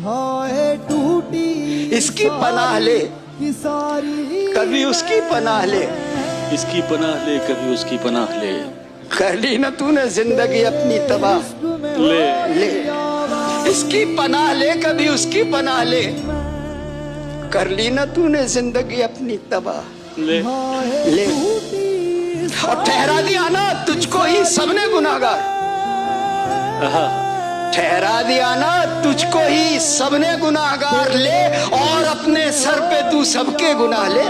हाय टूटी इसकी पनाह ले कभी उसकी पनाह ले, इसकी पनाह ले कभी उसकी पनाह ले, कर ली न तूने जिंदगी अपनी तबाह, ले ले इसकी पनाह ले कभी उसकी पनाह ले, कर ली न तूने जिंदगी अपनी तबाह, ले ले और ठहरा दिया ना तुझको ही सबने गुनाहगार, ठहरा दिया ना तुझको ही सबने गुनाहगार, ले और अपने सर पे तू सबके गुनाह ले।